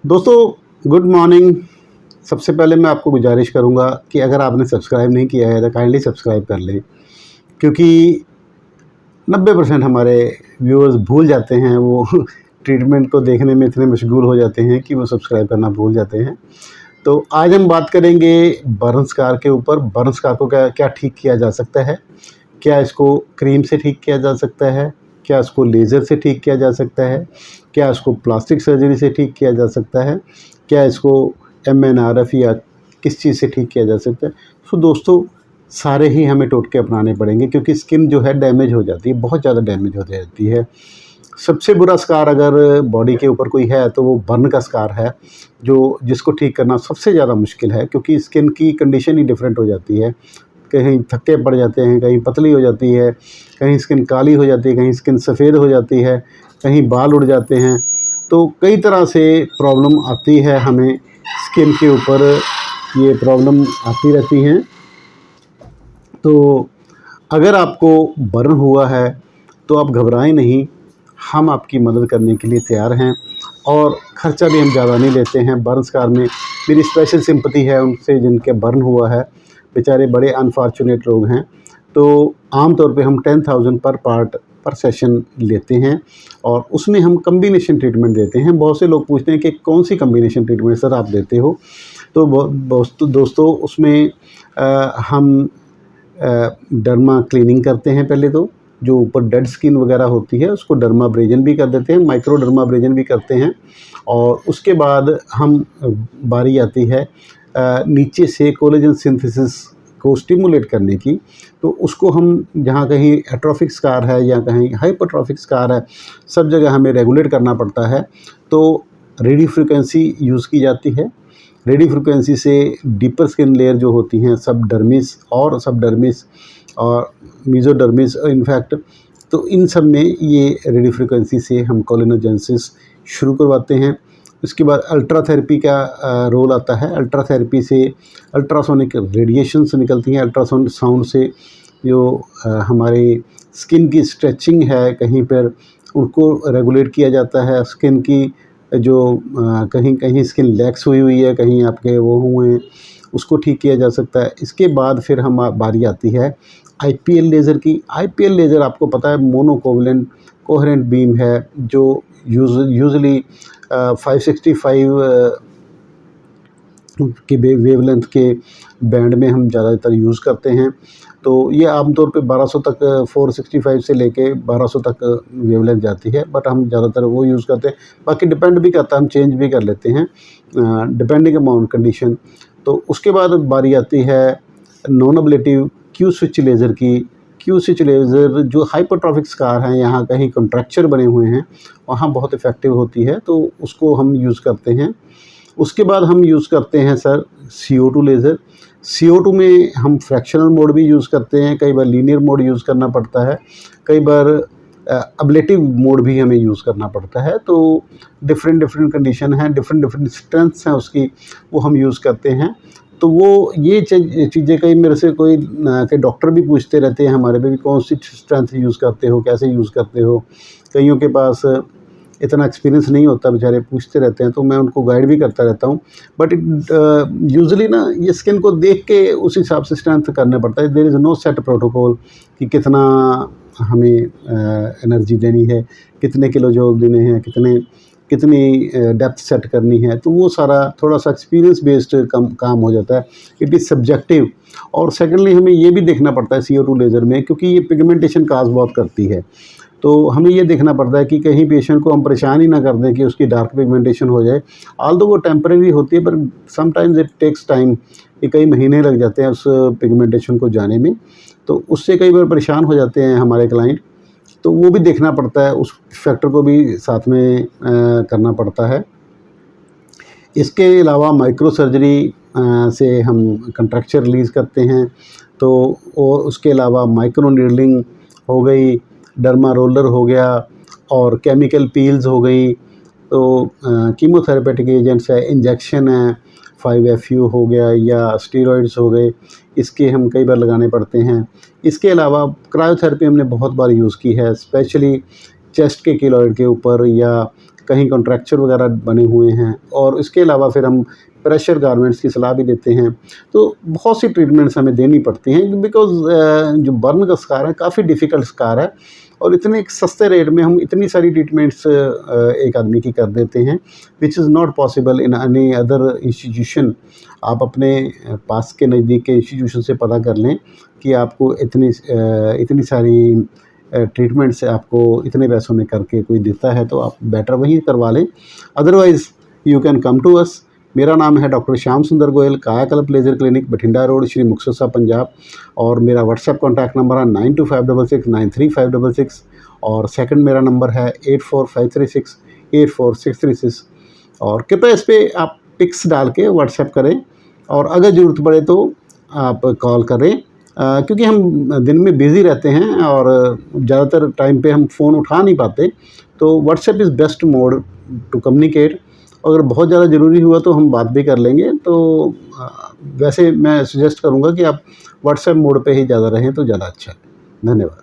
दोस्तों good morning. सबसे पहले मैं आपको गुजारिश करूंगा कि अगर आपने सब्सक्राइब नहीं किया है तो काइंडली सब्सक्राइब कर लें, क्योंकि 90% हमारे व्यूअर्स भूल जाते हैं। वो ट्रीटमेंट को देखने में इतने मशगूल हो जाते हैं कि वो सब्सक्राइब करना भूल जाते हैं। तो आज हम बात करेंगे बर्न स्कार के ऊपर। बर्न स्कार को क्या क्या ठीक किया जा सकता है, क्या इसको क्रीम से ठीक किया जा सकता है, क्या इसको लेज़र से ठीक किया जा सकता है, क्या इसको प्लास्टिक सर्जरी से ठीक किया जा सकता है, क्या इसको MNRF या किस चीज़ से ठीक किया जा सकता है। तो दोस्तों सारे ही हमें टोटके अपनाने पड़ेंगे, क्योंकि स्किन जो है डैमेज हो जाती है, बहुत ज़्यादा डैमेज हो जाती है। सबसे बुरा स्कार अगर बॉडी के ऊपर कोई है तो वो बर्न का स्कार है, जिसको ठीक करना सबसे ज़्यादा मुश्किल है, क्योंकि स्किन की कंडीशन ही डिफरेंट हो जाती है। कहीं थक्के पड़ जाते हैं, कहीं पतली हो जाती है, कहीं स्किन काली हो जाती है, कहीं स्किन सफ़ेद हो जाती है, कहीं बाल उड़ जाते हैं। तो कई तरह से प्रॉब्लम आती है हमें स्किन के ऊपर, ये प्रॉब्लम आती रहती हैं। तो अगर आपको बर्न हुआ है तो आप घबराएं नहीं, हम आपकी मदद करने के लिए तैयार हैं और ख़र्चा भी हम ज़्यादा नहीं लेते हैं। बर्न स्कार में मेरी स्पेशल सिंपैथी है उनसे जिनके बर्न हुआ है, बेचारे बड़े अनफॉर्चुनेट लोग हैं। तो आम तौर पे हम 10,000 पर पार्ट पर सेशन लेते हैं और उसमें हम कम्बिनेशन ट्रीटमेंट देते हैं। बहुत से लोग पूछते हैं कि कौन सी कम्बिनेशन ट्रीटमेंट सर आप देते हो। तो दोस्तों उसमें हम डर्मा क्लीनिंग करते हैं। पहले तो जो ऊपर डेड स्किन वगैरह होती है उसको डर्माब्रेजन भी कर देते हैं, माइक्रो डर्माब्रेजन भी करते हैं। और उसके बाद हम बारी आती है नीचे से कोलेजन सिंथेसिस को स्टिमुलेट करने की। तो उसको हम जहाँ कहीं एट्रोफिक स्कार है या कहीं हाइपरट्रॉफिक स्कार है, सब जगह हमें रेगुलेट करना पड़ता है। तो रेडियो फ्रिक्वेंसी यूज़ की जाती है। रेडियो फ्रिक्वेंसी से डीपर स्किन लेयर जो होती हैं, सबडर्मिस और मेसोडर्मिस इनफैक्ट, तो इन सब में ये रेडियो फ्रिक्वेंसी से हम कोलिनोजेनेसिस शुरू करवाते हैं। उसके बाद अल्ट्राथेरेपी का रोल आता है। अल्ट्राथेरेपी से अल्ट्रासोनिक रेडिएशंस निकलती हैं। अल्ट्रासाउंड से जो हमारी स्किन की स्ट्रेचिंग है कहीं पर, उनको रेगुलेट किया जाता है। स्किन की जो कहीं कहीं स्किन लैक्स हुई है, कहीं आपके वो हुए हैं, उसको ठीक किया जा सकता है। इसके बाद फिर हम बारी आती है IPL लेज़र की। IPL लेज़र आपको पता है मोनोकोवलेंट कोहेरेंट बीम है, जो यूजुअली 565 की वेवलेंथ के बैंड में हम ज़्यादातर यूज़ करते हैं। तो ये आमतौर पे 1200 तक 465 से लेके 1200 तक वेवलेंथ जाती है, बट हम ज़्यादातर वो यूज़ करते हैं। बाकी डिपेंड भी करता है, हम चेंज भी कर लेते हैं डिपेंडिंग अपॉन कंडीशन। तो उसके बाद बारी आती है नॉन अब्लेटिव क्यू स्विच लेज़र की। क्यू स्विच लेज़र जो हाइपरट्रॉफिक स्कार हैं, यहाँ कहीं कॉन्ट्रैक्चर बने हुए हैं, वहाँ बहुत इफ़ेक्टिव होती है, तो उसको हम यूज़ करते हैं। उसके बाद हम यूज़ करते हैं सर CO2 लेज़र। CO2 में हम फ्रैक्शनल मोड भी यूज़ करते हैं, कई बार लीनियर मोड यूज़ करना पड़ता है, कई बार अब्लेटिव मोड भी हमें यूज़ करना पड़ता है। तो डिफरेंट कंडीशन हैं, डिफरेंट स्ट्रेंथ्स हैं उसकी, वो हम यूज़ करते हैं। तो वो ये चीज़ें कई मेरे से कई डॉक्टर भी पूछते रहते हैं हमारे पे भी, कौन सी स्ट्रेंथ यूज़ करते हो, कैसे यूज़ करते हो। कईयों के पास इतना एक्सपीरियंस नहीं होता, बेचारे पूछते रहते हैं, तो मैं उनको गाइड भी करता रहता हूँ। बट यूजुअली ना ये स्किन को देख के उस हिसाब से स्ट्रेंथ करना पड़ता है। There is no set protocol कि कितना हमें एनर्जी देनी है, कितने किलो जॉल देने हैं, कितनी डेप्थ सेट करनी है। तो वो सारा थोड़ा सा एक्सपीरियंस बेस्ड काम हो जाता है। It is subjective. और सेकेंडली हमें ये भी देखना पड़ता है CO2 लेज़र में, क्योंकि ये पिगमेंटेशन काज बहुत करती है। तो हमें ये देखना पड़ता है कि कहीं पेशेंट को हम परेशान ही ना कर दें कि उसकी डार्क पिगमेंटेशन हो जाए। ऑल्दो वो टेम्परेरी होती है, पर समटाइम्स इट टेक्स टाइम, ये कई महीने लग जाते हैं उस पिगमेंटेशन को जाने में। तो उससे कई बार परेशान हो जाते हैं हमारे क्लाइंट। तो वो भी देखना पड़ता है, उस फैक्टर को भी साथ में करना पड़ता है। इसके अलावा माइक्रो सर्जरी से हम कंट्रैक्चर रिलीज़ करते हैं। तो और उसके अलावा माइक्रो नीडलिंग हो गई, डर्मा रोलर हो गया और केमिकल पील्स हो गई। तो कीमोथेरेपेटिक एजेंट्स है, इंजेक्शन है, 5FU हो गया या स्टेरॉइड्स हो गए, इसके हम कई बार लगाने पड़ते हैं। इसके अलावा क्रायोथेरेपी हमने बहुत बार यूज़ की है, स्पेशली चेस्ट के कीलॉइड के ऊपर या कहीं कॉन्ट्रैक्चर वगैरह बने हुए हैं, और इसके अलावा फिर हम प्रेशर गारमेंट्स की सलाह भी देते हैं। तो बहुत सी ट्रीटमेंट्स हमें देनी पड़ती हैं, बिकॉज़ जो बर्न का स्कार है काफ़ी डिफ़िकल्ट स्कार है, और इतने एक सस्ते रेट में हम इतनी सारी ट्रीटमेंट्स एक आदमी की कर देते हैं, which is not possible in any other institution. आप अपने पास के नज़दीक के इंस्टीट्यूशन से पता कर लें कि आपको इतनी सारी ट्रीटमेंट से आपको इतने पैसों में करके कोई देता है, तो आप बेटर वहीं करवा लें। Otherwise you can come to us. मेरा नाम है doctor Shyam Sundar Goyal, Kayakalp laser clinic, Bathinda road, Shri Muktsar Sahib, Punjab. और मेरा व्हाट्सएप कॉन्टैक्ट नंबर है 9256693566, और सेकंड मेरा नंबर है 8453684636। और कृपया इस पे आप पिक्स डाल के व्हाट्सएप करें, और अगर ज़रूरत पड़े तो आप कॉल करें, क्योंकि हम दिन में बिज़ी रहते हैं और ज़्यादातर टाइम पे हम फ़ोन उठा नहीं पाते, तो WhatsApp is best mode to communicate. अगर बहुत ज़्यादा ज़रूरी हुआ तो हम बात भी कर लेंगे। तो वैसे मैं सजेस्ट करूँगा कि आप व्हाट्सएप मोड पे ही ज़्यादा रहें तो ज़्यादा अच्छा है। धन्यवाद।